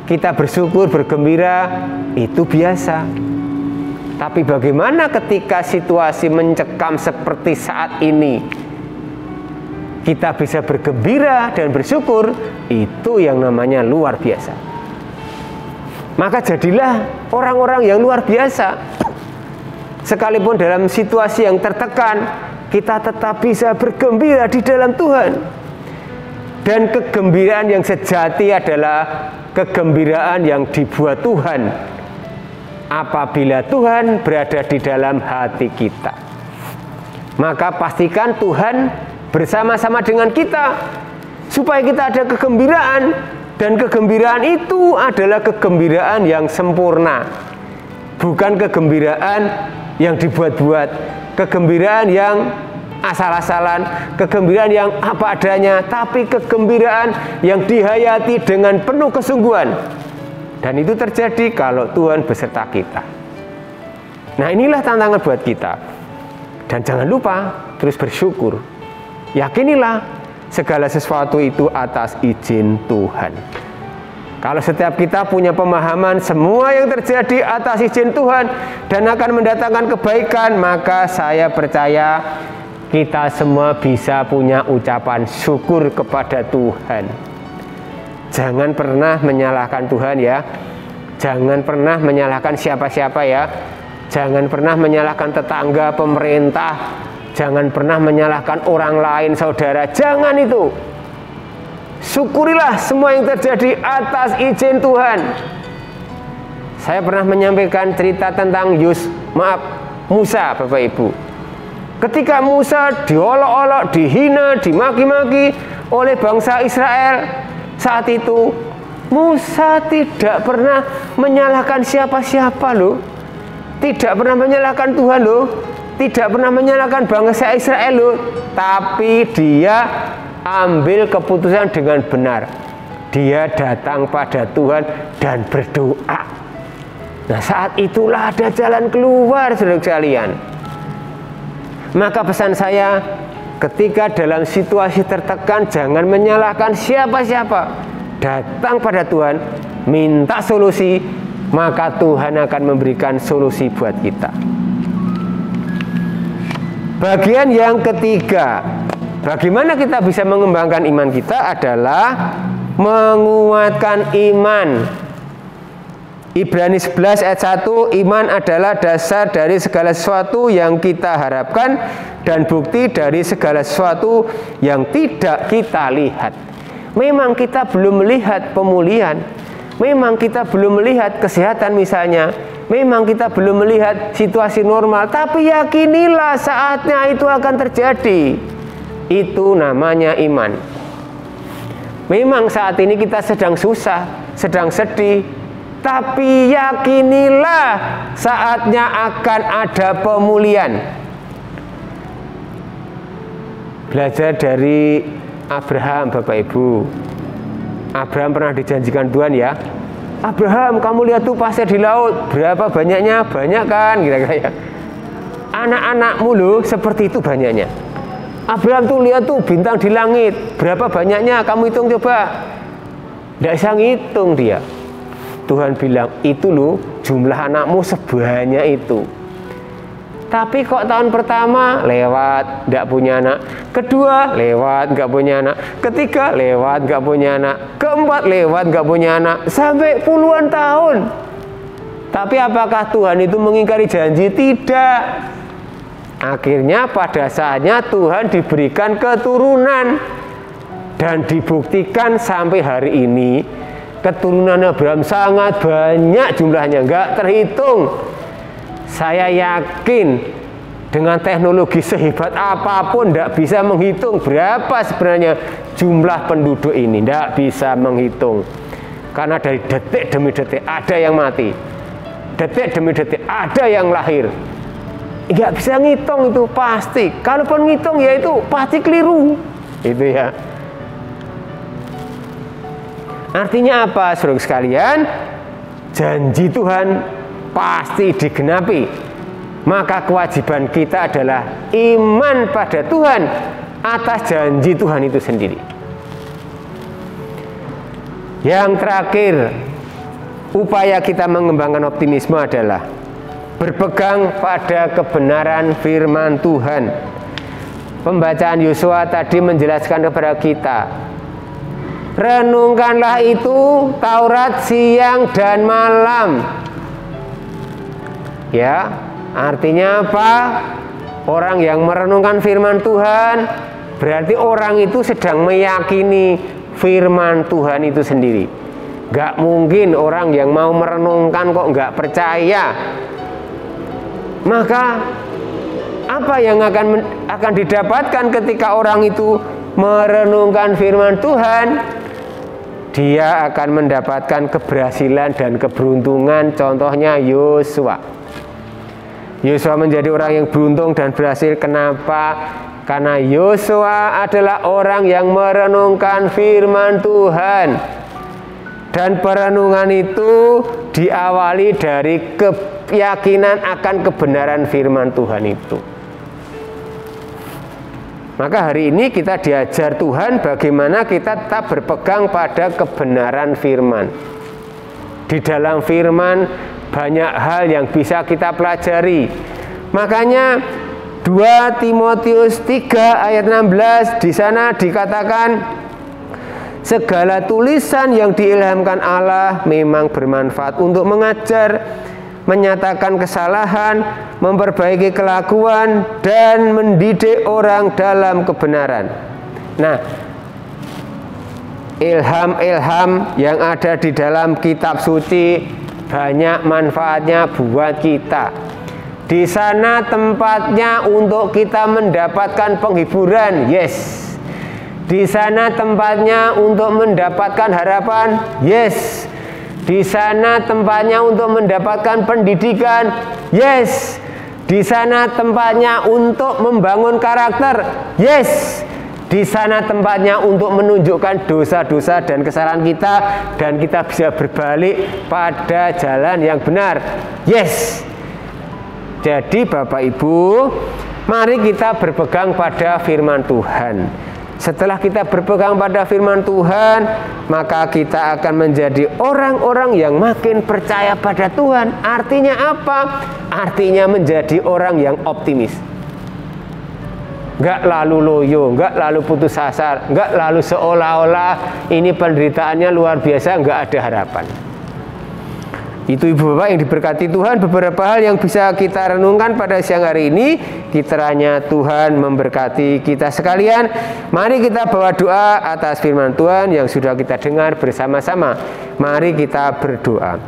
kita bersyukur, bergembira, itu biasa. Tapi bagaimana ketika situasi mencekam seperti saat ini? Kita bisa bergembira dan bersyukur, itu yang namanya luar biasa. Maka jadilah orang-orang yang luar biasa. Sekalipun dalam situasi yang tertekan, kita tetap bisa bergembira di dalam Tuhan. Dan kegembiraan yang sejati adalah kegembiraan yang dibuat Tuhan apabila Tuhan berada di dalam hati kita. Maka pastikan Tuhan bersama-sama dengan kita supaya kita ada kegembiraan, dan kegembiraan itu adalah kegembiraan yang sempurna, bukan kegembiraan yang dibuat-buat, kegembiraan yang asal-asalan, kegembiraan yang apa adanya, tapi kegembiraan yang dihayati dengan penuh kesungguhan. Dan itu terjadi kalau Tuhan beserta kita. Nah, inilah tantangan buat kita. Dan jangan lupa terus bersyukur. Yakinilah segala sesuatu itu atas izin Tuhan. Kalau setiap kita punya pemahaman semua yang terjadi atas izin Tuhan dan akan mendatangkan kebaikan, maka saya percaya kita semua bisa punya ucapan syukur kepada Tuhan. Jangan pernah menyalahkan Tuhan ya. Jangan pernah menyalahkan siapa-siapa ya. Jangan pernah menyalahkan tetangga, pemerintah. Jangan pernah menyalahkan orang lain, saudara. Jangan itu. Syukurilah semua yang terjadi atas izin Tuhan. Saya pernah menyampaikan cerita tentang Musa, Bapak Ibu. Ketika Musa diolok-olok, dihina, dimaki-maki oleh bangsa Israel, saat itu Musa tidak pernah menyalahkan siapa-siapa loh. Tidak pernah menyalahkan Tuhan loh. Tidak pernah menyalahkan bangsa Israel loh. Tapi dia ambil keputusan dengan benar. Dia datang pada Tuhan dan berdoa. Nah, saat itulah ada jalan keluar, saudara sekalian. Maka pesan saya, ketika dalam situasi tertekan, jangan menyalahkan siapa-siapa. datang pada Tuhan, minta solusi, maka Tuhan akan memberikan solusi buat kita. Bagian yang ketiga, bagaimana kita bisa mengembangkan iman kita adalah menguatkan iman. Ibrani 11 ayat 1, iman adalah dasar dari segala sesuatu yang kita harapkan dan bukti dari segala sesuatu yang tidak kita lihat. Memang kita belum melihat pemulihan, memang kita belum melihat kesehatan misalnya, memang kita belum melihat situasi normal, tapi yakinilah saatnya itu akan terjadi. Itu namanya iman. Memang saat ini kita sedang susah, sedang sedih, tapi yakinilah saatnya akan ada pemulihan. Belajar dari Abraham, Bapak Ibu. Abraham pernah dijanjikan Tuhan ya, Abraham, kamu lihat tuh pasir di laut, berapa banyaknya? Banyak kan, kira-kira ya. Anak-anakmu loh seperti itu banyaknya. Abraham tuh lihat tuh bintang di langit, berapa banyaknya? Kamu hitung coba. Tidak bisa ngitung dia. Tuhan bilang, itu loh jumlah anakmu sebanyak itu. Tapi kok tahun pertama lewat, nggak punya anak. Kedua lewat, nggak punya anak. Ketiga lewat, nggak punya anak. Keempat lewat, nggak punya anak. Sampai puluhan tahun. Tapi apakah Tuhan itu mengingkari janji? Tidak. Akhirnya pada saatnya Tuhan diberikan keturunan. Dan dibuktikan sampai hari ini keturunan Abraham sangat banyak jumlahnya, nggak terhitung. Saya yakin dengan teknologi sehebat apapun tidak bisa menghitung berapa sebenarnya jumlah penduduk ini. Tidak bisa menghitung. Karena dari detik demi detik ada yang mati. Detik demi detik ada yang lahir. Nggak bisa ngitung itu pasti. Kalaupun ngitung ya itu pasti keliru. Itu ya. Artinya apa, saudara sekalian? Janji Tuhan pasti digenapi. Maka kewajiban kita adalah iman pada Tuhan atas janji Tuhan itu sendiri. Yang terakhir, upaya kita mengembangkan optimisme adalah berpegang pada kebenaran firman Tuhan. Pembacaan Yosua tadi menjelaskan kepada kita, renungkanlah itu Taurat siang dan malam. Ya, artinya apa? Orang yang merenungkan firman Tuhan berarti orang itu sedang meyakini firman Tuhan itu sendiri. Gak mungkin orang yang mau merenungkan kok gak percaya. Maka apa yang akan didapatkan ketika orang itu merenungkan firman Tuhan? Dia akan mendapatkan keberhasilan dan keberuntungan. Contohnya Yosua. Yosua menjadi orang yang beruntung dan berhasil. Kenapa? Karena Yosua adalah orang yang merenungkan firman Tuhan. Dan perenungan itu diawali dari keyakinan akan kebenaran firman Tuhan itu. Maka hari ini kita diajar Tuhan bagaimana kita tetap berpegang pada kebenaran firman. Di dalam firman banyak hal yang bisa kita pelajari. Makanya 2 Timotius 3 ayat 16 di sana dikatakan, segala tulisan yang diilhamkan Allah memang bermanfaat untuk mengajar, menyatakan kesalahan, memperbaiki kelakuan, dan mendidik orang dalam kebenaran. Nah, ilham-ilham yang ada di dalam kitab suci banyak manfaatnya buat kita. Di sana tempatnya untuk kita mendapatkan penghiburan, yes. Di sana tempatnya untuk mendapatkan harapan, yes. Di sana tempatnya untuk mendapatkan pendidikan, yes. Di sana tempatnya untuk membangun karakter, yes. Di sana tempatnya untuk menunjukkan dosa-dosa dan kesalahan kita, dan kita bisa berbalik pada jalan yang benar, yes. Jadi Bapak Ibu, mari kita berpegang pada firman Tuhan. Setelah kita berpegang pada firman Tuhan, maka kita akan menjadi orang-orang yang makin percaya pada Tuhan. Artinya apa? Artinya menjadi orang yang optimis. Enggak lalu loyo, enggak lalu putus asa, enggak lalu seolah-olah ini penderitaannya luar biasa, enggak ada harapan. Itu ibu bapak yang diberkati Tuhan, beberapa hal yang bisa kita renungkan pada siang hari ini. Kiranya Tuhan memberkati kita sekalian. Mari kita bawa doa atas firman Tuhan yang sudah kita dengar bersama-sama. Mari kita berdoa.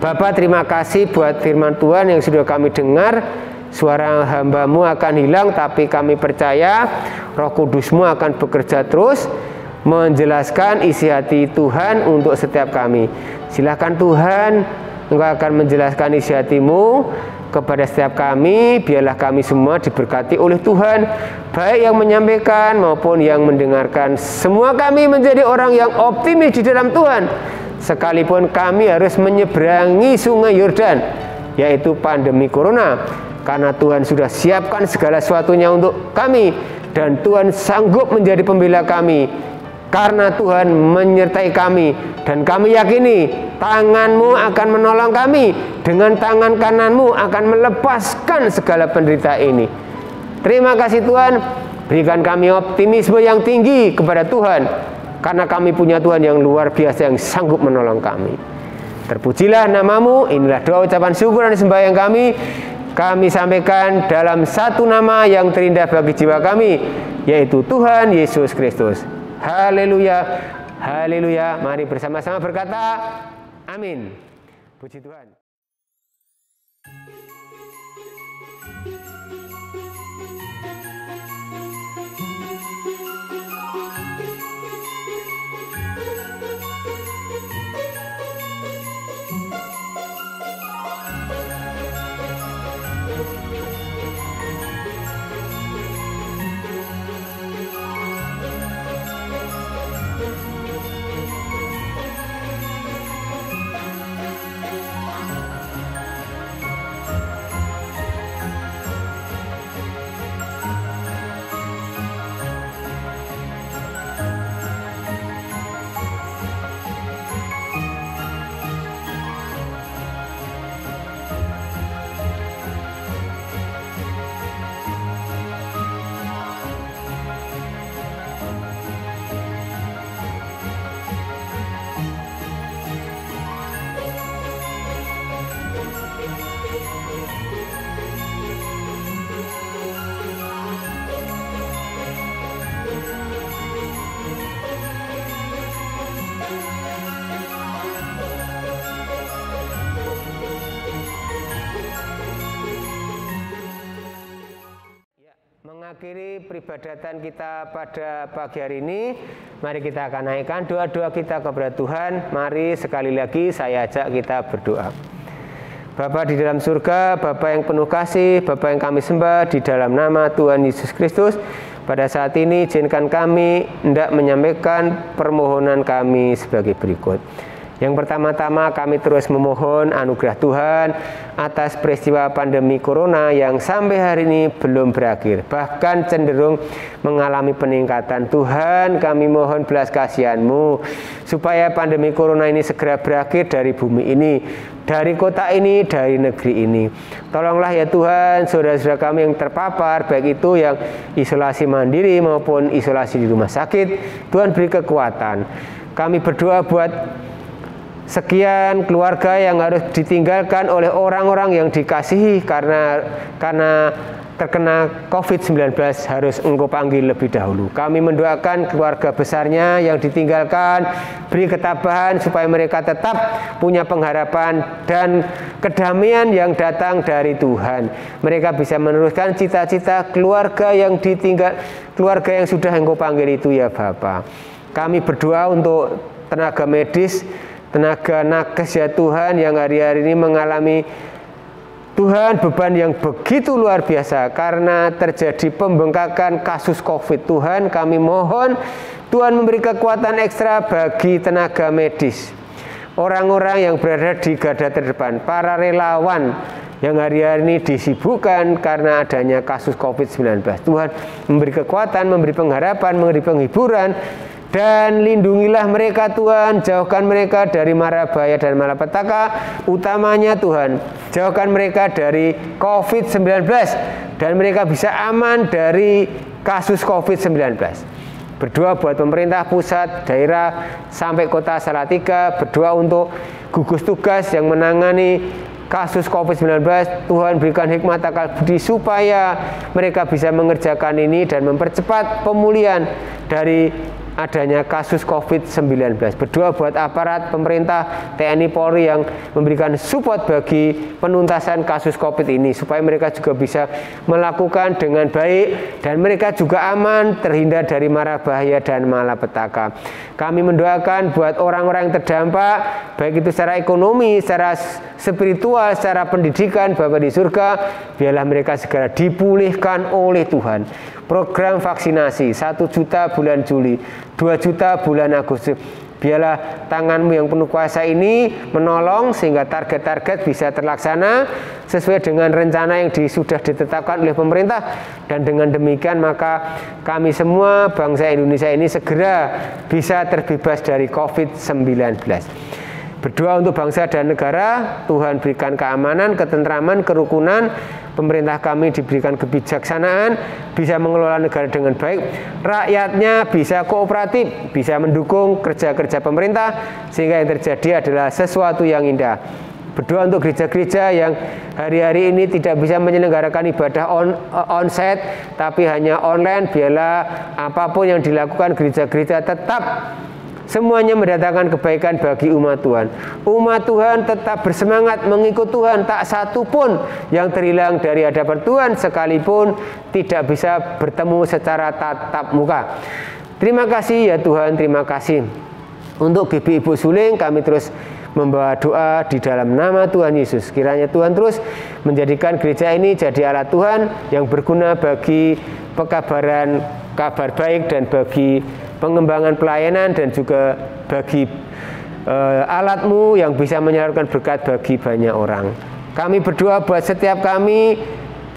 Bapa, terima kasih buat firman Tuhan yang sudah kami dengar. Suara hamba-Mu akan hilang, tapi kami percaya Roh Kudus-Mu akan bekerja terus menjelaskan isi hati Tuhan untuk setiap kami. Silakan Tuhan, Engkau akan menjelaskan isi hati-Mu kepada setiap kami. Biarlah kami semua diberkati oleh Tuhan, baik yang menyampaikan maupun yang mendengarkan. Semua kami menjadi orang yang optimis di dalam Tuhan, sekalipun kami harus menyeberangi sungai Yordan, yaitu pandemi corona. Karena Tuhan sudah siapkan segala sesuatunya untuk kami, dan Tuhan sanggup menjadi pembela kami. Karena Tuhan menyertai kami, dan kami yakini tangan-Mu akan menolong kami. Dengan tangan kanan-Mu akan melepaskan segala penderitaan ini. Terima kasih Tuhan, berikan kami optimisme yang tinggi kepada Tuhan, karena kami punya Tuhan yang luar biasa yang sanggup menolong kami. Terpujilah nama-Mu. Inilah doa ucapan syukur dan sembahyang kami sampaikan dalam satu nama yang terindah bagi jiwa kami, yaitu Tuhan Yesus Kristus. Haleluya, haleluya. Mari bersama-sama berkata amin. Puji Tuhan. Mengakhiri peribadatan kita pada pagi hari ini, mari kita akan naikkan doa-doa kita kepada Tuhan. Mari sekali lagi saya ajak kita berdoa. Bapa di dalam surga, Bapa yang penuh kasih, Bapa yang kami sembah, di dalam nama Tuhan Yesus Kristus, pada saat ini izinkan kami hendak menyampaikan permohonan kami sebagai berikut. Yang pertama-tama kami terus memohon anugerah Tuhan atas peristiwa pandemi corona yang sampai hari ini belum berakhir, bahkan cenderung mengalami peningkatan. Tuhan, kami mohon belas kasihan-Mu supaya pandemi corona ini segera berakhir dari bumi ini, dari kota ini, dari negeri ini. Tolonglah ya Tuhan, saudara-saudara kami yang terpapar, baik itu yang isolasi mandiri maupun isolasi di rumah sakit, Tuhan beri kekuatan. Kami berdoa buat sekian keluarga yang harus ditinggalkan oleh orang-orang yang dikasihi karena terkena COVID-19, harus Engkau panggil lebih dahulu. Kami mendoakan keluarga besarnya yang ditinggalkan, beri ketabahan supaya mereka tetap punya pengharapan dan kedamaian yang datang dari Tuhan. Mereka bisa meneruskan cita-cita keluarga yang ditinggal, keluarga yang sudah Engkau panggil itu ya Bapa. Kami berdoa untuk tenaga medis, tenaga nakes ya Tuhan, yang hari-hari ini mengalami Tuhan beban yang begitu luar biasa karena terjadi pembengkakan kasus COVID. Tuhan, kami mohon Tuhan memberi kekuatan ekstra bagi tenaga medis, orang-orang yang berada di garda terdepan, para relawan yang hari-hari ini disibukkan karena adanya kasus COVID-19. Tuhan memberi kekuatan, memberi pengharapan, memberi penghiburan, dan lindungilah mereka Tuhan, jauhkan mereka dari mara bahaya dan malapetaka, utamanya Tuhan, jauhkan mereka dari COVID-19, dan mereka bisa aman dari kasus COVID-19. Berdoa buat pemerintah pusat, daerah, sampai kota Salatiga, berdoa untuk gugus tugas yang menangani kasus COVID-19. Tuhan berikan hikmat akal budi supaya mereka bisa mengerjakan ini dan mempercepat pemulihan dari adanya kasus COVID-19. Berdoa buat aparat pemerintah, TNI, Polri yang memberikan support bagi penuntasan kasus COVID ini, supaya mereka juga bisa melakukan dengan baik dan mereka juga aman, terhindar dari mara bahaya dan malapetaka. Kami mendoakan buat orang-orang yang terdampak, baik itu secara ekonomi, secara spiritual, secara pendidikan, Bapa di surga, biarlah mereka segera dipulihkan oleh Tuhan. Program vaksinasi 1 juta bulan Juli, 2 juta bulan Agustus. Biarlah tangan-Mu yang penuh kuasa ini menolong sehingga target-target bisa terlaksana sesuai dengan rencana yang sudah ditetapkan oleh pemerintah. Dan dengan demikian maka kami semua bangsa Indonesia ini segera bisa terbebas dari COVID-19. Berdoa untuk bangsa dan negara, Tuhan berikan keamanan, ketentraman, kerukunan, pemerintah kami diberikan kebijaksanaan, bisa mengelola negara dengan baik, rakyatnya bisa kooperatif, bisa mendukung kerja-kerja pemerintah, sehingga yang terjadi adalah sesuatu yang indah. Berdoa untuk gereja-gereja yang hari-hari ini tidak bisa menyelenggarakan ibadah on-site, tapi hanya online. Biarlah apapun yang dilakukan gereja-gereja tetap semuanya mendatangkan kebaikan bagi umat Tuhan. Umat Tuhan tetap bersemangat mengikut Tuhan. Tak satu pun yang terhilang dari hadapan Tuhan, sekalipun tidak bisa bertemu secara tatap muka. Terima kasih ya Tuhan, terima kasih. Untuk GB Ibu Suling, kami terus membawa doa di dalam nama Tuhan Yesus. Kiranya Tuhan terus menjadikan gereja ini jadi alat Tuhan yang berguna bagi pekabaran kabar baik dan bagi pengembangan pelayanan dan juga bagi alat-Mu yang bisa menyalurkan berkat bagi banyak orang. Kami berdoa buat setiap kami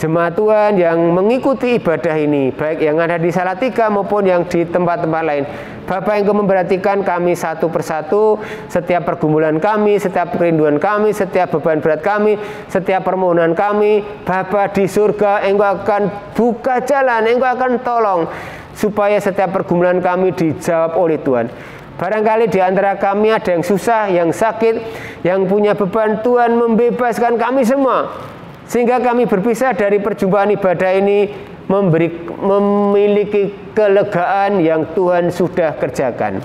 jemaat Tuhan yang mengikuti ibadah ini, baik yang ada di Salatiga maupun yang di tempat-tempat lain. Bapa yang memperhatikan kami satu persatu, setiap pergumulan kami, setiap kerinduan kami, setiap beban berat kami, setiap permohonan kami. Bapa di surga, Engkau akan buka jalan, Engkau akan tolong supaya setiap pergumulan kami dijawab oleh Tuhan. Barangkali di antara kami ada yang susah, yang sakit, yang punya beban. Tuhan membebaskan kami semua, sehingga kami berpisah dari perjumpaan ibadah ini memiliki kelegaan yang Tuhan sudah kerjakan.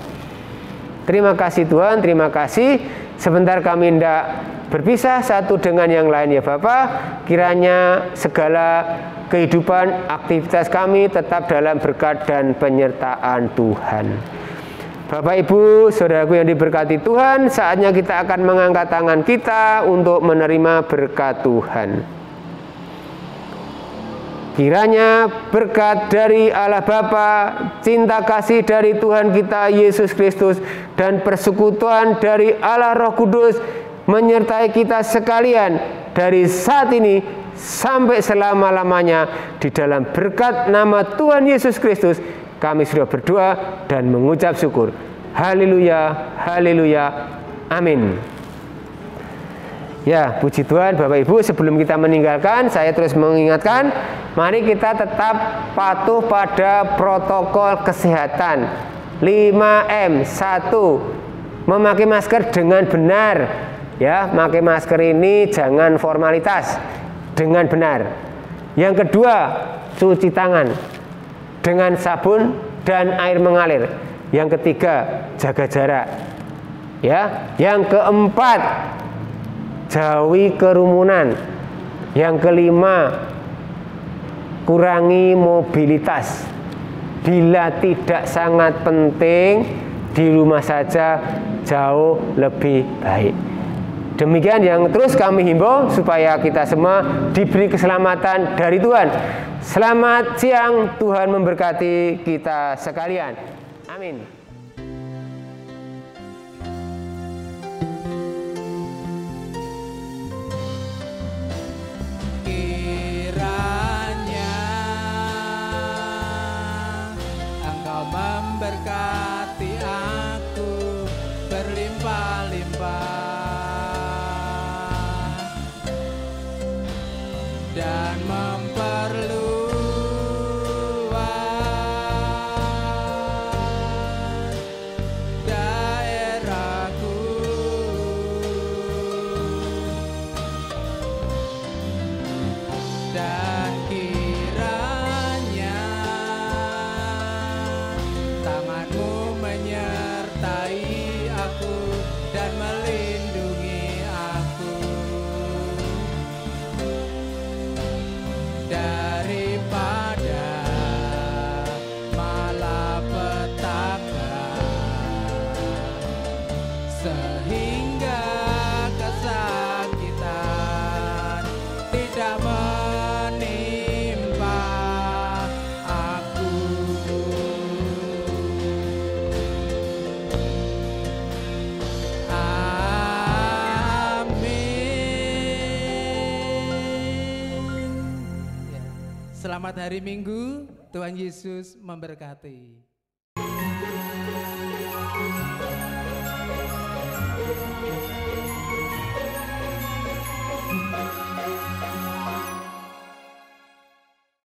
Terima kasih Tuhan, terima kasih. Sebentar kami hendak berpisah satu dengan yang lain ya Bapa. Kiranya segala kehidupan, aktivitas kami tetap dalam berkat dan penyertaan Tuhan. Bapak Ibu, saudaraku yang diberkati Tuhan, saatnya kita akan mengangkat tangan kita untuk menerima berkat Tuhan. Kiranya berkat dari Allah Bapa, cinta kasih dari Tuhan kita Yesus Kristus, dan persekutuan dari Allah Roh Kudus menyertai kita sekalian dari saat ini sampai selama-lamanya. Di dalam berkat nama Tuhan Yesus Kristus kami sudah berdoa dan mengucap syukur. Haleluya, haleluya, amin. Ya, puji Tuhan Bapak Ibu, sebelum kita meninggalkan, saya terus mengingatkan, mari kita tetap patuh pada protokol kesehatan 5M. 1. Memakai masker dengan benar. Ya, memakai masker ini jangan formalitas, dengan benar. Yang kedua, cuci tangan dengan sabun dan air mengalir. Yang ketiga, jaga jarak. Ya, yang keempat, jauhi kerumunan. Yang kelima, kurangi mobilitas. Bila tidak sangat penting, di rumah saja jauh lebih baik. Demikian yang terus kami himbau supaya kita semua diberi keselamatan dari Tuhan. Selamat siang, Tuhan memberkati kita sekalian. Amin. dan memperluas daerahku, dan kiranya tanganmu menyertai aku dan melindungi aku daripada malapetaka, sehingga kesakitan tidak menimpa aku. Amin. Ya. Selamat hari Minggu, Tuhan Yesus memberkati.